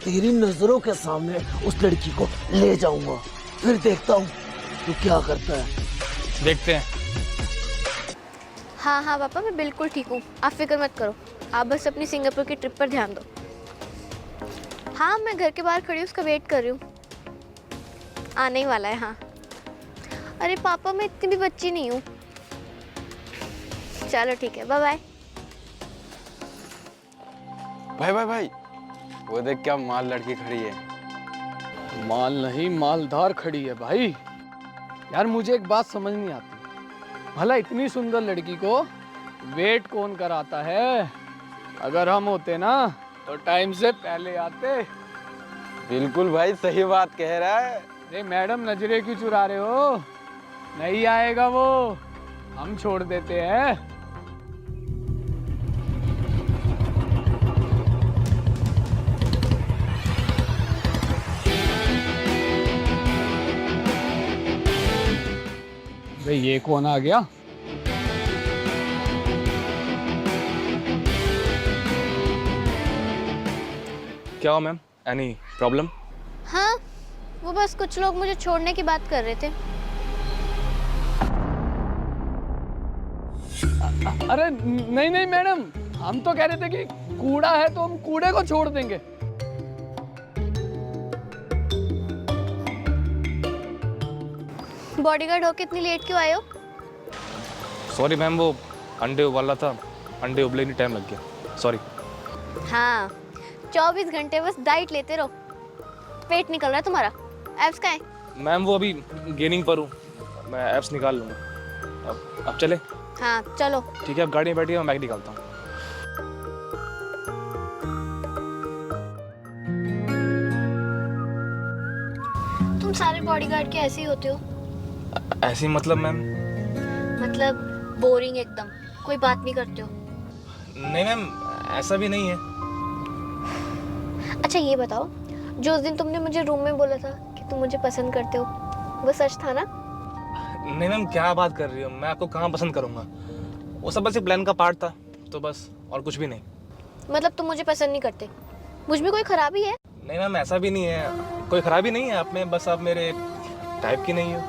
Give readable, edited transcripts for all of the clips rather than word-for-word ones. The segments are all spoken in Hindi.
तेरी नजरों के सामने उस लड़की को ले जाऊंगा, फिर देखता हूँ तू क्या करता है। देखते हैं। हाँ हाँ पापा, मैं बिल्कुल ठीक हूँ, आप फिक्र मत करो। आप बस अपनी सिंगापुर की ट्रिप पर ध्यान दो। हाँ, मैं घर के बाहर खड़ी हूँ, उसका वेट कर रही हूँ। आने ही वाला है। हाँ। अरे पापा, मैं इतनी भी बच्ची नहीं हूँ। चलो ठीक है, बाय बाय। भाई भाई भाई, वो देख क्या माल लड़की खड़ी है। माल नहीं, मालदार खड़ी है भाई। यार मुझे एक बात समझ नहीं आती, भला इतनी सुंदर लड़की को वेट कौन कराता है? अगर हम होते ना तो टाइम से पहले आते। बिल्कुल भाई, सही बात कह रहा है। अरे मैडम, नजरे क्यों चुरा रहे हो? नहीं आएगा वो, हम छोड़ देते हैं। भाई ये कौन आ गया? क्या हो मैम, एनी प्रॉब्लम? हाँ, वो बस कुछ लोग मुझे छोड़ने की बात कर रहे थे। अरे नहीं नहीं मैडम, हम तो कह रहे थे कि कूड़ा है तो हम कूड़े को छोड़ देंगे। बॉडीगार्ड होके इतनी लेट क्यों आए हो? सॉरी मैम, वो अंडे उबाला था, अंडे उबले नहीं टाइम लग गया, सॉरी। हाँ, 24 घंटे बस डाइट लेते रहो, पेट निकल रहा है तुम्हारा। एब्स कहाँ है? मैम वो अभी गेनिंग पर हूँ, मैं एप्स निकाल लूँगा। अब चले? हाँ चलो। ठीक है, अब गाड़ी में बैठिए, मैं बैग निकालता हूँ। तुम सारे बॉडीगार्ड के ऐसे ही होते हो? ऐसी मतलब मैम? मतलब बोरिंग एकदम, कोई बात नहीं करते हो। नहीं मैम, ऐसा भी नहीं है। अच्छा ये बताओ, जो उस दिन तुमने मुझे रूम में बोला था कि तुम मुझे पसंद करते हो, वो सच था ना? नहीं मैम, क्या बात कर रही हो, मैं आपको कहाँ पसंद करूँगा? वो सब बस एक प्लान का पार्ट था, तो बस, और कुछ भी नहीं। मतलब तुम मुझे पसंद नहीं करते? मुझ में कोई खराबी है? नहीं मैम, ऐसा भी नहीं है, कोई खराबी नहीं है आप में, बस आप मेरे टाइप की नहीं हो।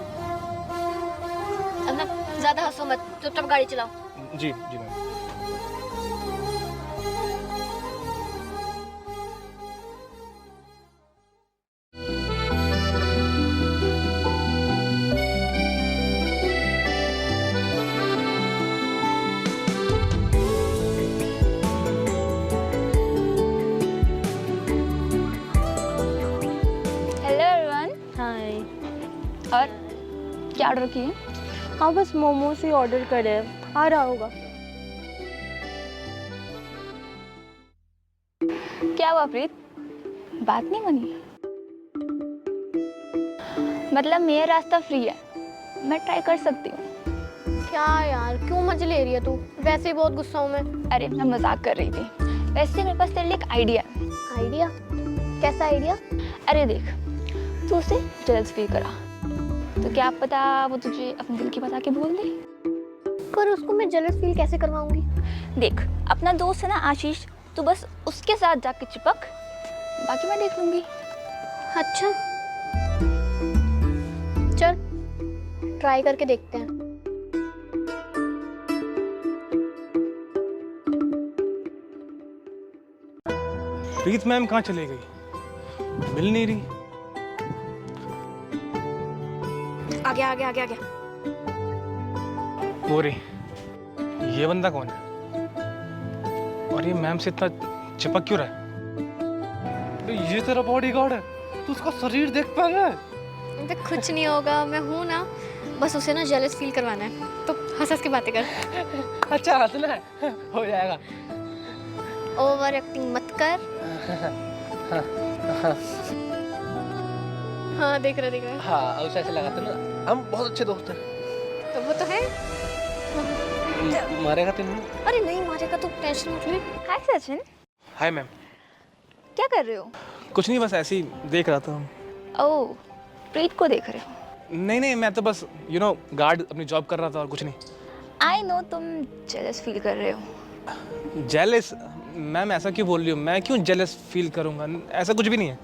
अब ना ज्यादा हंसो मत, चुपचाप गाड़ी चलाओ। जी जी मैम। Hello everyone. हाय। और क्या ऑर्डर किए? हाँ, बस मोमोज ही ऑर्डर करे हैं, आ रहा होगा। क्या हुआ प्रीत, बात नहीं बनी? मतलब मेरा रास्ता फ्री है, मैं ट्राई कर सकती हूँ। क्या यार, क्यों मजे ले रही है तू? वैसे ही बहुत गुस्सा हूँ मैं। अरे मैं मजाक कर रही थी। वैसे मेरे पास तेरे लिए एक आइडिया है। आइडिया? कैसा आइडिया? अरे देख, तू उसे जेलस फील करा, तो क्या पता वो तुझे अपने दिल की बात आके बोल दे। पर उसको मैं जेलस फील कैसे करवाऊंगी? देख, अपना दोस्त है ना आशीष, तू बस उसके साथ जाके चिपक, बाकी मैं देख लूंगी। अच्छा चल, ट्राई करके देखते हैं। प्रीत मैम कहाँ चली गई, मिल नहीं रही। आ गया आ गया आ गया आ गया। वो रही, ये बंदा कौन है? और ये मैम से इतना चिपक क्यों रहा है? ये तेरा बॉडीगार्ड है, तू उसका शरीर देख पा रहा है? तो कुछ नहीं होगा, मैं हूँ ना, बस उसे ना जेलस फील करवाना है, तो हंस हंस की बातें कर। अच्छा हंसना है, हो जाएगा। ओवर एक्टिंग मत कर। हाँ देख रहा। हाँ, उसे ऐसे लगाते ना, हम बहुत अच्छे दोस्त हैं। तो वो तो है। मारेगा तेरे? अरे नहीं मारेगा, तू टेंशन मत ले। हाय सचिन, हाय मैम। क्या कर रहे हो? कुछ नहीं, बस ऐसे ही देख रहा था। ओह, प्रीत को देख रहे हो? नहीं नहीं, मैं तो बस गार्ड अपनी जॉब कर रहा था, और कुछ नहीं। आई नो तुम जेलस फील कर रहे हो, जेलस? मैम ऐसा क्यों बोल रही हो? मैं क्यों जेलस फील करूँगा? ऐसा कुछ भी नहीं है।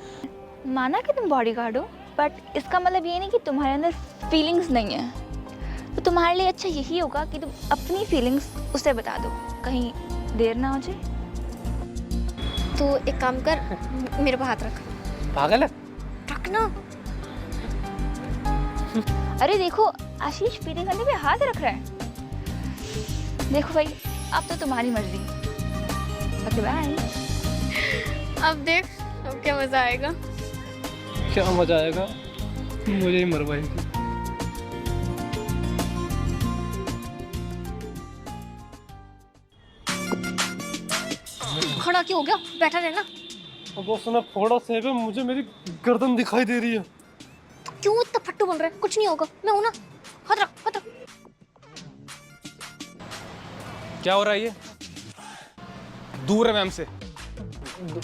माना कि तुम बॉडीगार्ड हो, बट इसका मतलब ये नहीं कि तुम्हारे अंदर फीलिंग्स नहीं है। तो तुम्हारे लिए अच्छा यही होगा कि तुम अपनी फीलिंग्स उसे बता दो, कहीं देर ना हो जाए। तो एक काम कर, मेरे पे हाथ रख। पागल है? रखना। अरे देखो, आशीष पीने करने पे हाथ रख रहा है। देखो भाई, अब तो तुम्हारी मर्जी। Okay bye. अब देख, अब क्या मजा आएगा। क्या मजा आएगा? मुझे ही मरवाएगी। खड़ा क्यों हो गया? बैठा रहना। वो सुना, फोड़ा सेब है, मुझे मेरी गर्दन दिखाई दे रही है। क्यों इतना फट्टू बन रहा है? कुछ नहीं होगा, मैं हूं ना। हाथ रख, हाथ रख। क्या हो रहा है ये? दूर है मैम से।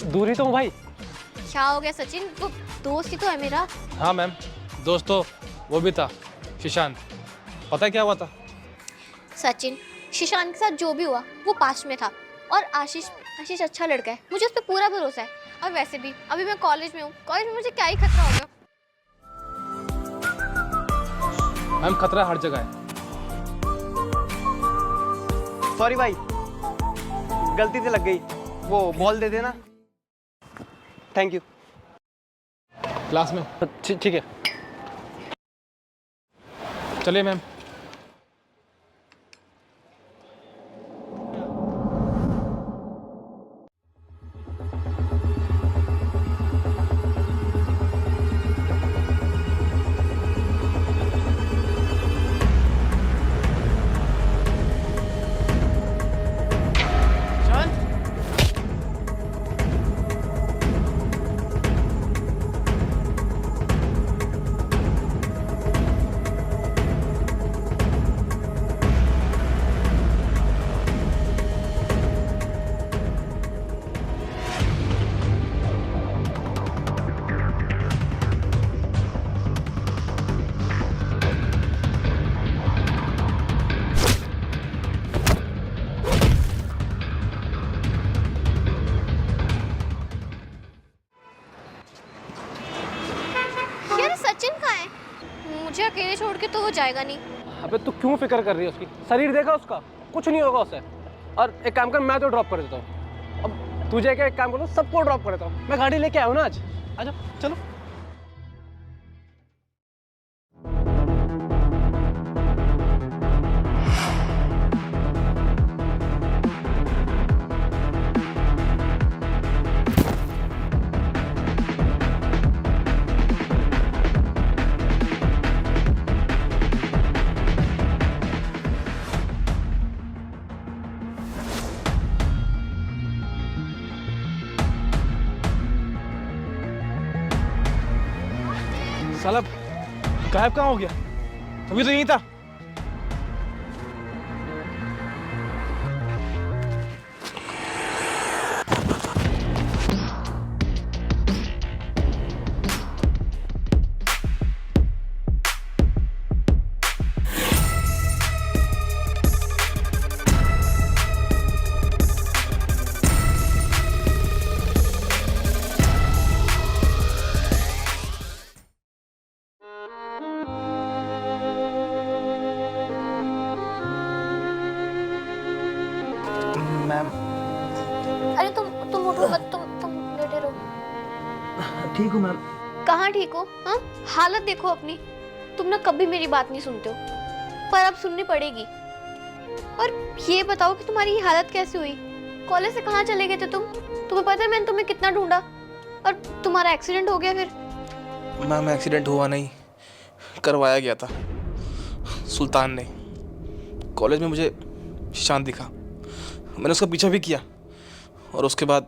दूरी तो हूँ भाई। क्या हो गया सचिन? वो दोस्त ही तो है मेरा। हाँ मैम, दोस्तों वो भी था, शिशांत। पता है क्या हुआ था? सचिन, शिशांत के साथ जो भी हुआ वो पास्ट में था। और आशीष अच्छा लड़का है, मुझे उस पर पूरा भरोसा है। और वैसे भी अभी मैं कॉलेज में हूँ, कॉलेज में मुझे क्या ही खतरा होगा। मैम खतरा हर जगह है। सॉरी भाई, गलती से लग गई। वो बॉल दे देना। Thank you. क्लास में। ठीक है। चलिए मैम। यार सचिन कहाँ है? मुझे अकेले छोड़ के तो वो जाएगा नहीं। अबे तू क्यों फिक्र कर रही है उसकी? शरीर देखा उसका, कुछ नहीं होगा उसे। और एक काम कर, मैं तो ड्रॉप कर देता हूँ। अब तुझे क्या, एक काम करो, सबको ड्रॉप कर देता हूँ। मैं गाड़ी लेके आया हूँ ना आज। आजा, चलो। साला गायब कहाँ हो गया? अभी तो यहीं था। मैम। अरे तुम उठो मत, तुम लेटे रहो। ठीक हूँ मैम। कहाँ ठीक हो? हाँ, हालत देखो अपनी। तुम ना कभी मेरी बात नहीं सुनते हो, पर अब सुननी पड़ेगी। और ये बताओ कि तुम्हारी ये हालत कैसे हुई? कॉलेज से कहाँ चले गए थे तुम? तुम्हें पता है मैंने तुम्हें कितना ढूंढा, और तुम्हारा एक्सीडेंट हो गया फिर। मैम एक्सीडेंट हुआ नहीं, करवाया गया था सुल्तान ने। कॉलेज में मुझे शांत दिखा, मैंने उसका पीछा भी किया, और उसके बाद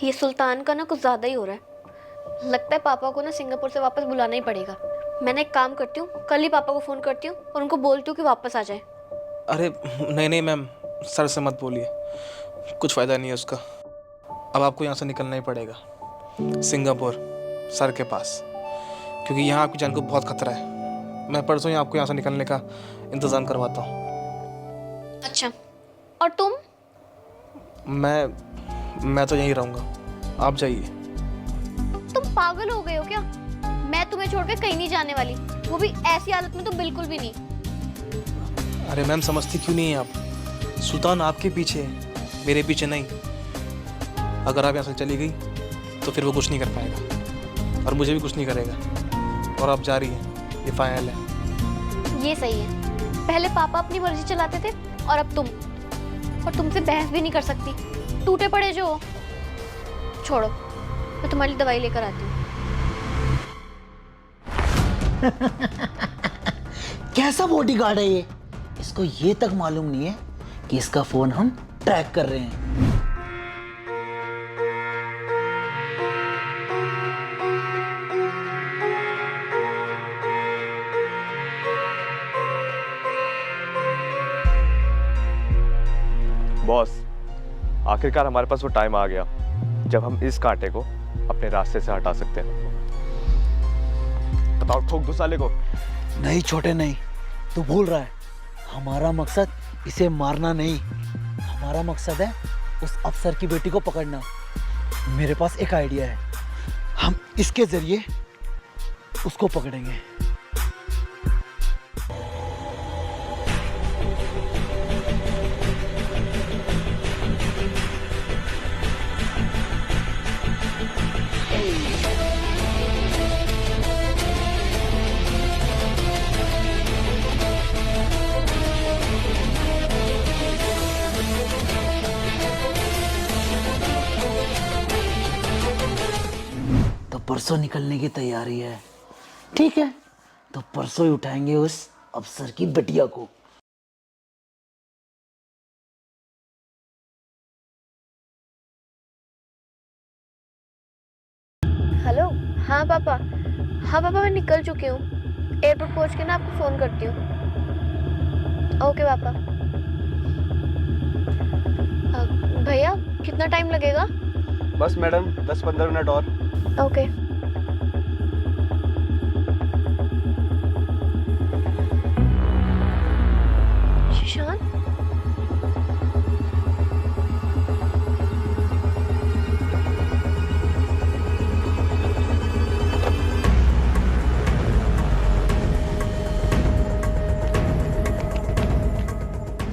ये सुल्तान का ना कुछ ज्यादा ही हो रहा है। लगता है पापा को ना सिंगापुर से वापस बुलाना ही पड़ेगा। मैंने एक काम करती हूँ, कल ही पापा को फोन करती हूँ और उनको बोलती हूँ कि वापस आ जाए। अरे नहीं नहीं मैम, सर से मत बोलिए, कुछ फ़ायदा नहीं है उसका। अब आपको यहाँ से निकलना ही पड़ेगा, सिंगापुर सर के पास, क्योंकि यहाँ आपकी जान को बहुत खतरा है। मैं परसों ही आपको यहाँ से निकलने का इंतज़ाम करवाता हूँ। अच्छा, और तुम? मैं तो यहीं रहूँगा, आप जाइए। तुम पागल हो गए हो क्या? मैं तुम्हें छोड़कर कहीं नहीं जाने वाली, वो भी ऐसी हालत में तो बिल्कुल भी नहीं। अरे मैम, समझती क्यों नहीं है आप? सुल्तान आपके पीछे है, मेरे पीछे नहीं। अगर आप यहाँ से चली गई तो फिर वो कुछ नहीं कर पाएगा और मुझे भी कुछ नहीं करेगा। और आप जा रही हैं, ये फाइनल है। ये सही है। पहले पापा अपनी मर्जी चलाते थे और अब तुम। और तुमसे बहस भी नहीं कर सकती, टूटे पड़े जो हो। छोड़ो, मैं तुम्हारी दवाई लेकर आती हूँ। कैसा बॉडीगार्ड है ये? इसको ये तक मालूम नहीं है कि इसका फोन हम ट्रैक कर रहे हैं। बॉस, आखिरकार हमारे पास वो टाइम आ गया जब हम इस कांटे को अपने रास्ते से हटा सकते हैं। बताओ, ठोक दो साले को। नहीं छोटे, नहीं, तू भूल रहा है। हमारा मकसद इसे मारना नहीं, हमारा मकसद है उस अफसर की बेटी को पकड़ना। मेरे पास एक आइडिया है, हम इसके जरिए उसको पकड़ेंगे। तो परसों निकलने की तैयारी है, ठीक है? तो परसों ही उठाएंगे उस अफसर की बिटिया को। हेलो। हाँ पापा, मैं निकल चुकी हूँ। एयरपोर्ट पहुँच के ना आपको फ़ोन करती हूँ। ओके पापा। भैया, कितना टाइम लगेगा? बस मैडम, 10-15 मिनट और। ओके। शीशान,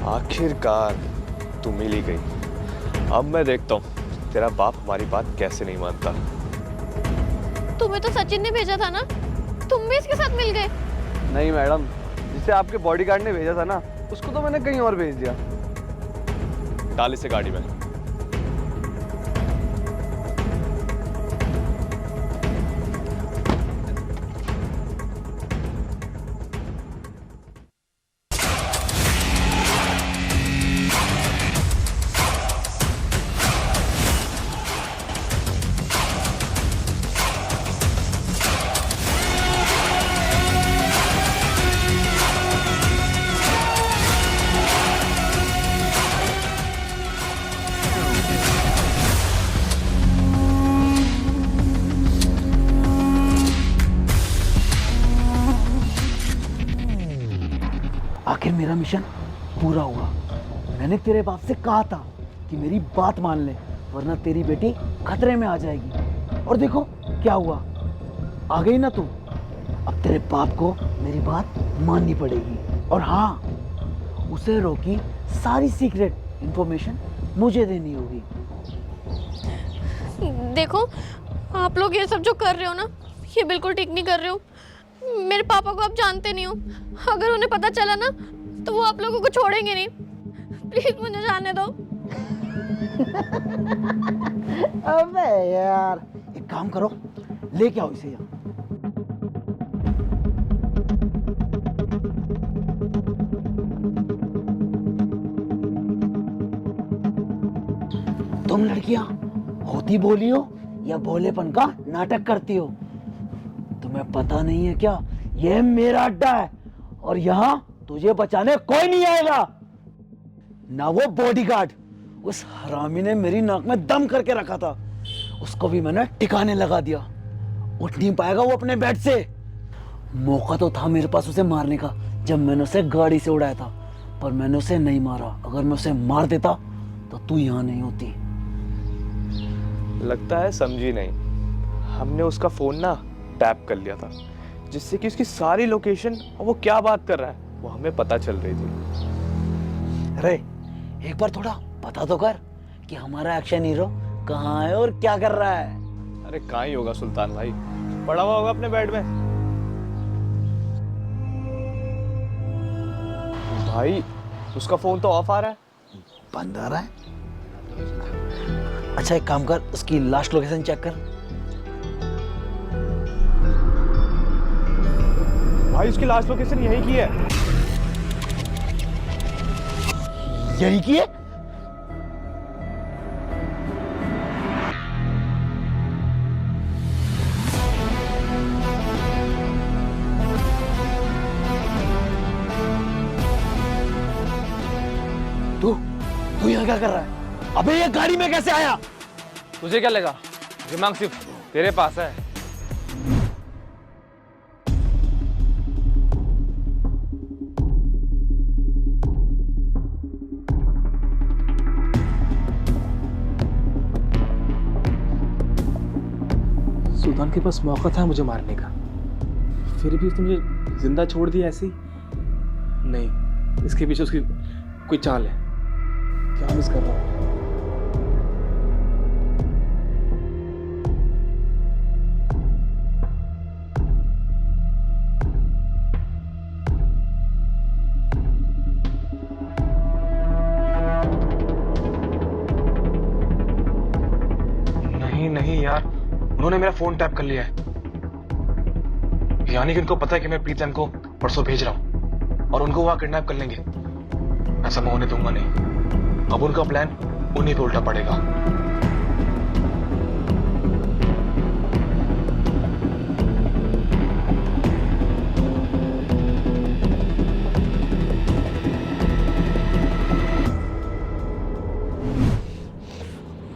आखिरकार तू मिल ही गई। अब मैं देखता हूँ तेरा बाप हमारी बात कैसे नहीं मानता। तुम्हें तो सचिन ने भेजा था ना, तुम भी इसके साथ मिल गए? नहीं मैडम, जिसे आपके बॉडीगार्ड ने भेजा था ना, उसको तो मैंने कहीं और भेज दिया। डाल इसे गाड़ी में। आखिर मेरा मिशन पूरा हुआ। मैंने तेरे बाप से कहा था कि मेरी बात मान ले, वरना तेरी बेटी खतरे में आ जाएगी। और देखो क्या हुआ, आ गई ना तू। अब तेरे बाप को मेरी बात माननी पड़ेगी। और हाँ, उसे रोकी सारी सीक्रेट इंफॉर्मेशन मुझे देनी होगी। देखो, आप लोग ये सब जो कर रहे हो ना, ये बिल्कुल ठीक नहीं कर रहे हो। मेरे पापा को आप जानते नहीं हो, अगर उन्हें पता चला ना तो वो आप लोगों को छोड़ेंगे नहीं। प्लीज मुझे जाने दो। अबे यार, एक काम करो, लेके आओ इसे यहाँ। तुम लड़कियां होती बोली हो या भोलेपन का नाटक करती हो? तुम्हें पता नहीं है क्या, यह मेरा अड्डा है और यहाँ तुझे बचाने कोई नहीं आएगा। ना वो बॉडीगार्ड, उस हरामी ने मेरी नाक में दम करके रखा था, उसको भी मैंने ठिकाने लगा दिया। उठ नहीं पाएगा वो अपने बेड से। मौका तो था मेरे पास उसे मारने का जब मैंने उसे गाड़ी से उड़ाया था, पर मैंने उसे नहीं मारा। अगर मैं उसे मार देता तो तू यहाँ नहीं होती। लगता है समझी नहीं। हमने उसका फोन ना टैप कर लिया था, जिससे कि उसकी सारी लोकेशन और वो क्या बात कर रहा है वो हमें पता चल रही थी। अरे एक बार थोड़ा पता तो कर कि हमारा एक्शन हीरो कहाँ है और क्या कर रहा है। अरे कहाँ ही होगा सुल्तान भाई, पड़ा हुआ होगा अपने बेड में। भाई उसका फोन तो ऑफ आ रहा है। बंद आ रहा है। अच्छा एक काम कर, उसकी लास्ट लोकेशन चेक कर। भाई उसकी लास्ट लोकेशन यही की है। यही की है? तू यहाँ क्या कर रहा है? अबे ये गाड़ी में कैसे आया? तुझे क्या लगा दिमाग सिर्फ तेरे पास है? सुल्तान के पास मौका था मुझे मारने का, फिर भी उसने मुझे जिंदा छोड़ दिया ऐसे ही। नहीं, इसके पीछे उसकी कोई चाल है। क्या मिस कर रहा हूँ? नहीं यार, उन्होंने मेरा फोन टैप कर लिया है। यानी कि उनको पता है कि मैं प्रीतम को परसों भेज रहा हूं और उनको वहां किडनैप कर लेंगे। ऐसा मैं होने दूंगा नहीं। अब उनका प्लान उन्हीं पे उल्टा पड़ेगा।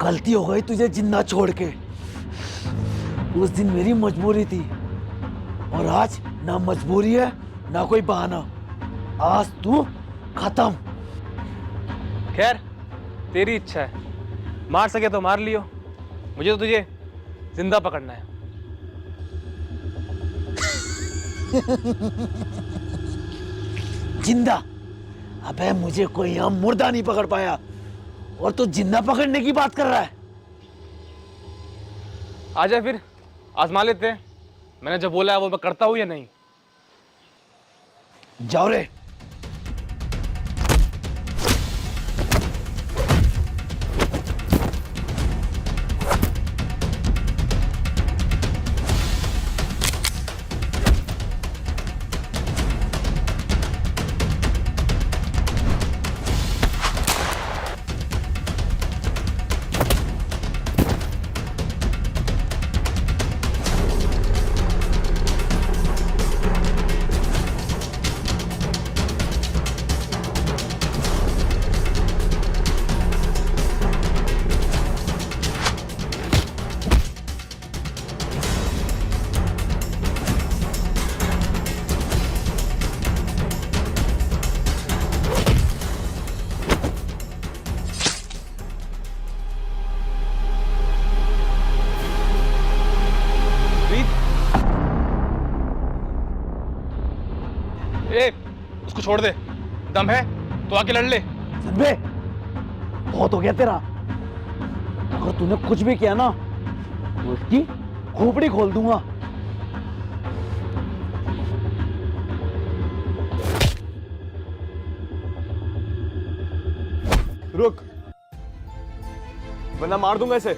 गलती हो गई तुझे जिंदा छोड़ के। उस दिन मेरी मजबूरी थी और आज ना मजबूरी है ना कोई बहाना। आज तू खत्म। खैर तेरी इच्छा है, मार सके तो मार लियो, मुझे तो तुझे जिंदा पकड़ना है। जिंदा? अबे मुझे कोई यहाँ मुर्दा नहीं पकड़ पाया और तू जिंदा पकड़ने की बात कर रहा है। आजा फिर आजमा लेते हैं। मैंने जो बोला है वो मैं करता हूं या नहीं? जाओ रे। ए, उसको छोड़ दे। दम है तो आके लड़ ले। संबे, बहुत हो गया तेरा। अगर तूने कुछ भी किया ना तो उसकी खोपड़ी खोल दूंगा। रुक, वरना मार दूंगा इसे।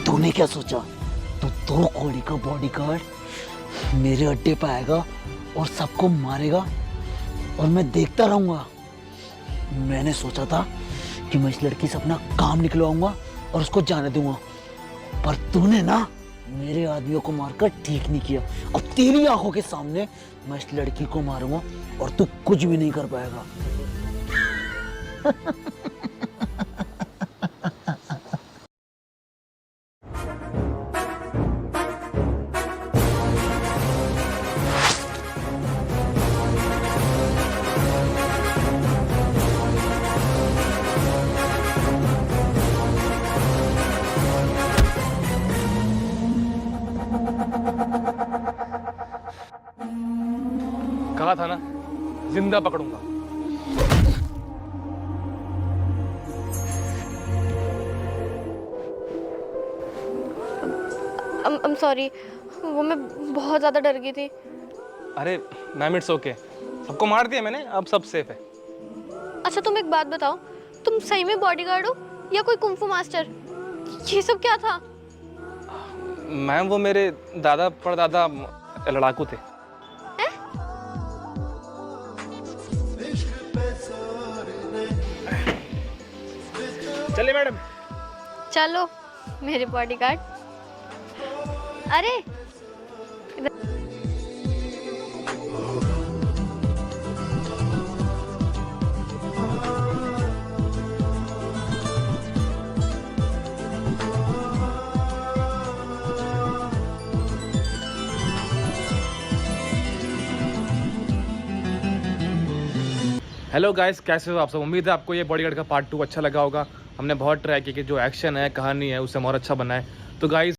तूने क्या सोचा? तू दो कोड़ी का बॉडीगार्ड मेरे अड्डे पे आएगा और सबको मारेगा और मैं देखता रहूंगा। मैंने सोचा था कि मैं इस लड़की से अपना काम निकलवाऊंगा और उसको जाने दूंगा, पर तूने ना मेरे आदमियों को मारकर ठीक नहीं किया। अब तेरी आंखों के सामने मैं इस लड़की को मारूंगा और तू कुछ भी नहीं कर पाएगा। कहा था ना, जिंदा पकड़ूंगा। I'm sorry, वो मैं बहुत ज़्यादा डर गई थी। अरे मैम इट्स ओके, सबको मार दिया मैंने, अब सब सेफ है। अच्छा तुम एक बात बताओ, तुम सही में बॉडीगार्ड हो या कोई कुंफू मास्टर? ये सब क्या था? मैम वो मेरे दादा परदादा लड़ाकू थे। चलिए मैडम। चलो मेरे बॉडीगार्ड। अरे हेलो गाइस, कैसे हो आप सब? उम्मीद है आपको ये बॉडीगार्ड का पार्ट 2 अच्छा लगा होगा। हमने बहुत ट्राई किया कि जो एक्शन है, कहानी है, उसे और अच्छा बनाए। तो गाइस